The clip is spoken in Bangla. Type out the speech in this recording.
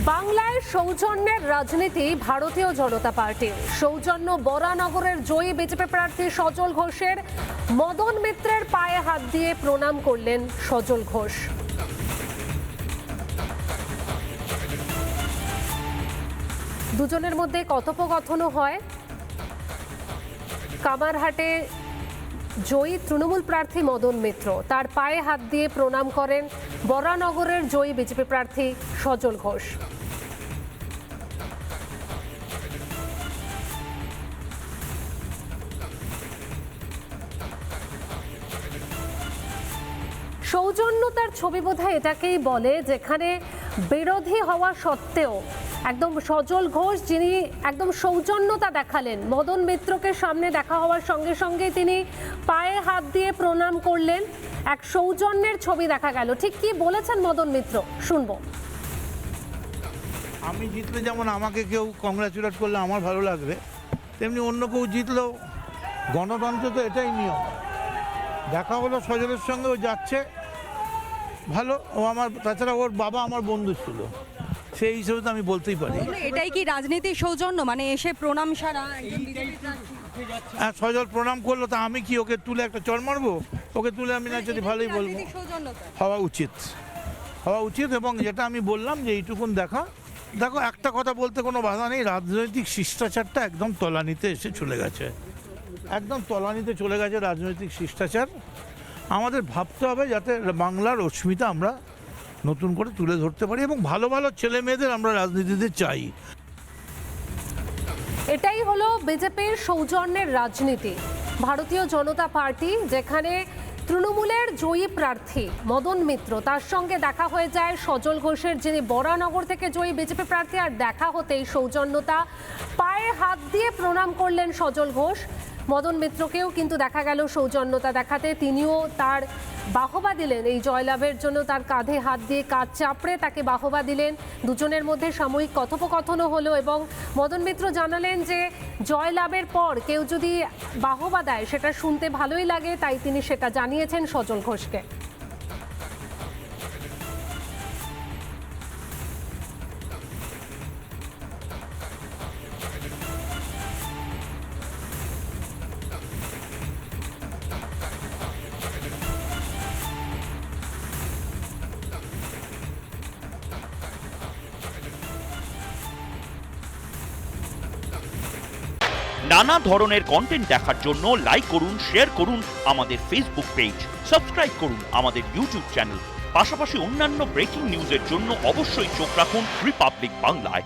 বাংলায় সৌজন্যের রাজনীতি ভারতীয় জনতা পার্টির। সৌজন্য বরানগরের জয়ী বিজেপি প্রার্থী সজল ঘোষের মদন মিত্রের পায়ে হাত দিয়ে প্রণাম করলেন সজল ঘোষ। দুজনের মধ্যে কথোপকথনও হয়। কামারহাটে জয়ী তৃণমূল প্রার্থী মদন মিত্র তার পায়ে হাত দিয়ে প্রণাম করেন বরানগরের জয়ী বিজেপি প্রার্থী সজল ঘোষ। সৌজন্যতার ছবি বোধহয় এটাকেই বলে, যেখানে বিরোধী হওয়া সত্ত্বেও একদম সজল ঘোষ যিনি একদম সৌজন্যতা দেখালেন, মদন মিত্রকে সামনে দেখা হওয়ার সঙ্গে সঙ্গে তিনি পায়ে হাত দিয়ে প্রণাম করলেন। এক সৌজন্যের ছবি দেখা গেল। ঠিক কি বলেছেন মদন মিত্র শুনবো। আমি জিতলে যেমন আমাকে কেউ কংগ্রাচুলেট করলে আমার ভালো লাগবে, তেমনি অন্য কেউ জিতলেও গণতন্ত্র তো এটাই নিয়ম। দেখা হলো সজলের সঙ্গে, ও যাচ্ছে ভালো, ও আমার, তাছাড়া ওর বাবা আমার বন্ধু ছিল, সেই হিসেবে তো আমি বলতেই পারি। এটাই কি রাজনীতির সৌজন্য, মানে এসে প্রণাম সারা? হ্যাঁ, সজল প্রণাম করলো, তা আমি কি ওকে তুলে একটা চড় মারবো? ওকে তুলে আমি না যদি ভালোই বলবো। হওয়া উচিত। এবং যেটা আমি বললাম যে এইটুকুন দেখো একটা কথা বলতে কোনো বাধা নেই, রাজনৈতিক শিষ্টাচারটা একদম তলানিতে এসে চলে গেছে, একদম তলানিতে চলে গেছে রাজনৈতিক শিষ্টাচার। আমাদের ভাবতে হবে যাতে বাংলার অস্মিতা আমরা নতুন করে তুলে ধরতে পারি এবং ভালো ভালো ছেলে মেয়েদের আমরা রাজনীতিতে চাই। এটাই হলো বিজেপির সৌজন্যের রাজনীতি। ভারতীয় জনতা পার্টি যেখানে তৃণমূলের জয়ী প্রার্থী মদন মিত্র, তার সঙ্গে দেখা হয়ে যায় সজল ঘোষের, যিনি বরানগর থেকে জয়ী বিজেপি প্রার্থী। আর দেখা হতেই সৌজন্যতা, পায়ে হাত দিয়ে প্রণাম করলেন সজল ঘোষ। মদন মিত্রকেও কিন্তু দেখা গেল সৌজন্যতা দেখাতে, তিনিও তার বাহবা দিলেন। এই জয়লাভের জন্য তার কাঁধে হাত দিয়ে কাঁধ চাপড়ে তাকে বাহবা দিলেন। দুজনের মধ্যে সাময়িক কথোপকথনও হলো এবং মদন মিত্র জানালেন যে জয়লাভের পর কেউ যদি বাহবা দেয় সেটা শুনতে ভালোই লাগে, তাই তিনি সেটা জানিয়েছেন সজল ঘোষকে। নানা ধরনের কন্টেন্ট দেখার জন্য লাইক করুন, শেয়ার করুন আমাদের ফেসবুক পেজ, সাবস্ক্রাইব করুন আমাদের ইউটিউব চ্যানেল। পাশাপাশি অন্যান্য ব্রেকিং নিউজের জন্য অবশ্যই চোখ রাখুন রিপাবলিক বাংলায়।